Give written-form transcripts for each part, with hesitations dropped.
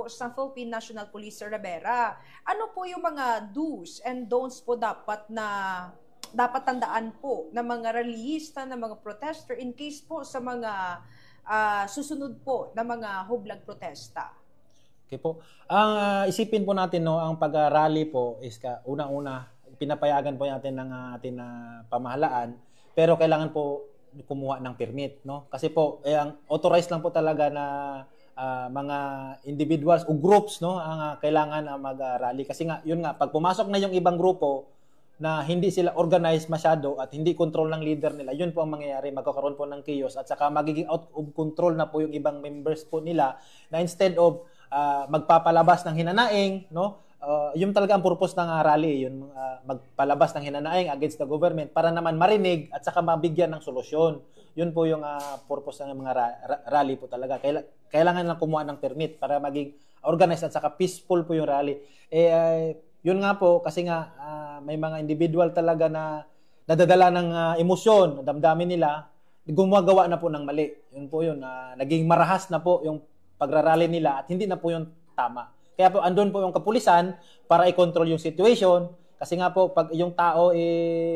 po sa Philippine National Police, Sir Rivera. Ano po yung mga do's and don'ts po dapat tandaan po ng mga rallyista, ng mga protester in case po sa mga susunod po na mga hublag protesta? Okay po. Ang isipin po natin, no, ang pag-rally po is unang-una pinapayagan po natin ng ating pamahalaan, pero kailangan po kumuha ng permit, no? Kasi po ang authorized lang po talaga na mga individuals o groups, no, ang kailangan mag-rally. Kasi nga yun nga, pag pumasok na yung ibang grupo na hindi sila organized masyado at hindi control ng leader nila, yun po ang mangyayari, magkakaroon po ng chaos at saka magiging out of control na po yung ibang members po nila na instead of magpapalabas ng hinanaing, no? Yung talaga ang purpose ng rally, yun magpalabas ng hinanaing against the government para naman marinig at saka mabigyan ng solusyon. Yun po yung purpose ng mga rally po talaga. Kailangan lang kumuha ng permit para maging organized at saka peaceful po yung rally. Yun nga po kasi nga may mga individual talaga na nadadala ng emosyon, damdamin nila, gumagawa na po ng mali. Yun po yun, naging marahas na po yung pagrarally nila at hindi na po yung tama. Kaya po andun po yung kapulisan para i-control yung situation kasi nga po pag yung tao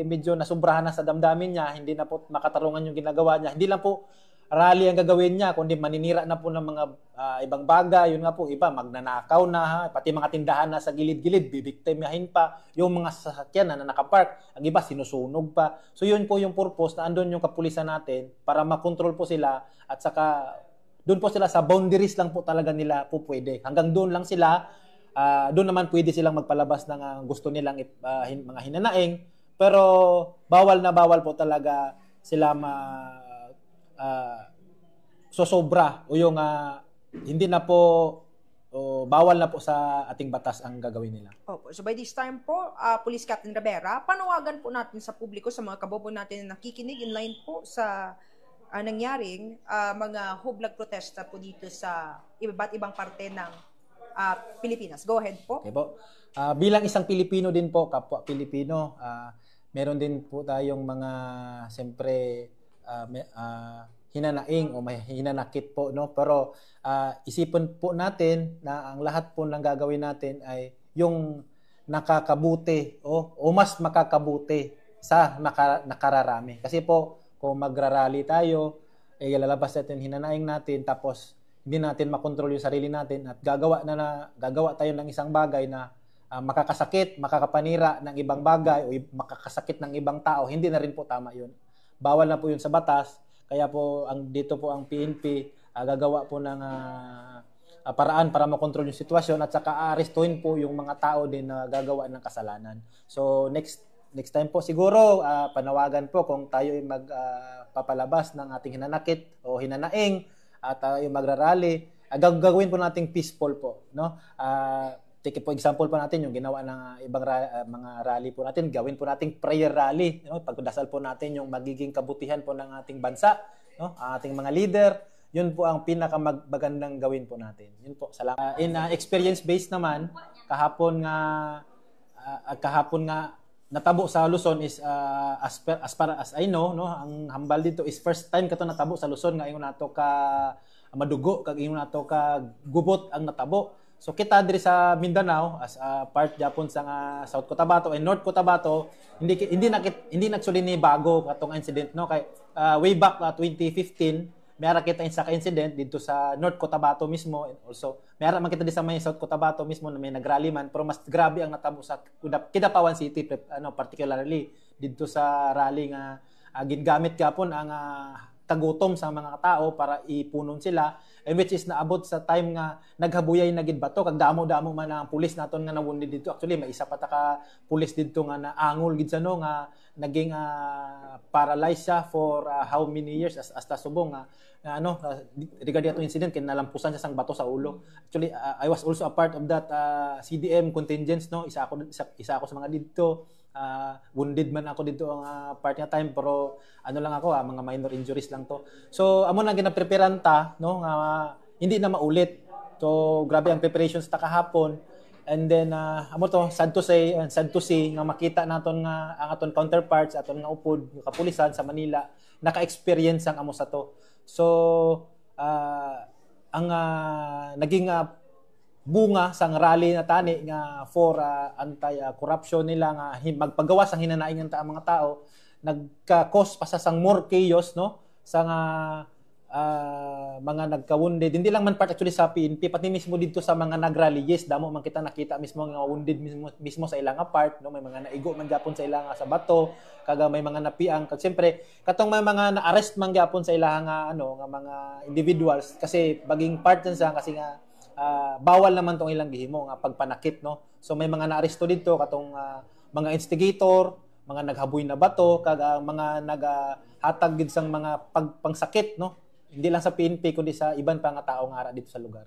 medyo nasubrahan na sa damdamin niya, hindi na po makatarungan yung ginagawa niya. Hindi lang po rally ang gagawin niya kundi maninira na po ng mga ibang bagay. Yun nga po, iba magnanakaw na, pati mga tindahan na sa gilid-gilid bibiktimahin pa, yung mga sasakyan na nakapark, ang iba sinusunog pa. So yun po yung purpose na andun yung kapulisan natin para makontrol po sila at saka doon po sila sa boundaries lang po talaga nila po pwede. Hanggang doon lang sila, doon naman pwede silang magpalabas ng gusto nilang mga hinanaing. Pero bawal na bawal po talaga sila sosobra o yung hindi na po bawal na po sa ating batas ang gagawin nila. Opo. So by this time po, Police Captain Rivera, panawagan po natin sa publiko, sa mga kabobo natin na nakikinig in line po sa nangyaring mga hublag protesta po dito sa iba't ibang parte ng Pilipinas. Go ahead po. Okay po. Bilang isang Pilipino din po, kapwa Pilipino, meron din po tayong mga siyempre hinanaing o may hinanakit po, no? Pero isipin po natin na ang lahat po ng gagawin natin ay yung nakakabuti o mas makakabuti sa nakararami. Kasi po kung magrarally tayo, lalabas natin hinanaing natin tapos hindi natin makontrol yung sarili natin at gagawa tayo ng isang bagay na makakasakit, makakapanira ng ibang bagay o makakasakit ng ibang tao, hindi na rin po tama yun. Bawal na po yun sa batas, kaya po dito po ang PNP gagawa po ng paraan para makontrol yung sitwasyon at saka aarestuhin po yung mga tao din na gagawa ng kasalanan. So next time po siguro panawagan po kung tayo ay magpapalabas ng ating hinanakit o hinanaing at tayo magrarally, gagawin po nating peaceful po, no? Take po example po natin yung ginawa ng ibang mga rally po natin, gawin po nating prayer rally, no? Pagdasal po natin yung magiging kabutihan po ng ating bansa, no? Ating mga leader, yun po ang pinakamagandang gawin po natin. Yun po. Salamat. In experience based naman, kahapon nga natabo sa Luzon is as far as I know, no, ang hambal dito is first time kato natabo sa Luzon nga ingon nato ka madugo kag ingon nato ka gubot ang natabo. So kita diri sa Mindanao as part Japon sa South Cotabato and North Cotabato, hindi nagsuli ni bago katong incident, no, kay way back 2015 mayroon kita sa ka-incident dito sa North Cotabato mismo and also mayroon man kita dito sa may South Cotabato mismo na may nagrally man pero mas grabe ang natabo sa Kidapawan City particularly dito sa rally nga gingamit gapon ang kagutom sa mga tao para ipunon sila and which is naabot sa time nga naghabuyay na gid bato kag damo-damo man ang pulis naton nga nawundid dito. Actually may isa pa ta ka pulis dito nga naangol gid sa no nga naging paralyzed siya for how many years as ta subong regarding ato incident kay nalampusan siya sang bato sa ulo. Actually I was also a part of that CDM contingents, no, isa ako sa mga dito. Wounded man ako dito ang part nga time pero lang ako mga minor injuries lang to. So amo na ginapreparean ta, no, nga hindi na maulit. So grabe ang preparations ta kahapon. And then amo to sad to say and sad to see nga makita naton nga ang aton counterparts aton nga upod nga kapulisan sa Manila naka-experience ang amo sa to. So ang naging bunga sang rally na tani nga for anti-corruption nila nga magpagawas ang hinanaing ng mga tao, nagka-cause pa sa sang more chaos, no, sa mga nagka-wounded. Hindi lang man part actually sa PNP, pati mismo dito sa mga nag-rally, yes, damo man kita nakita mismo nga wounded mismo sa ilang part, no, may mga naigo man gyapon sa ilang sa bato, kaga may mga napiang, kag siyempre katong may mga na-arrest man gyapon sa ilang nga mga individuals kasi baging part sa kasi nga bawal naman tong ilang gihimo nga pagpanakit, no. So may mga na-aresto dito katong mga instigator, mga naghaboy na bato, kag mga naghatag gid sang mga pangsakit, no. Hindi lang sa PNP kundi sa iban pa nga tao nga ara dito sa lugar.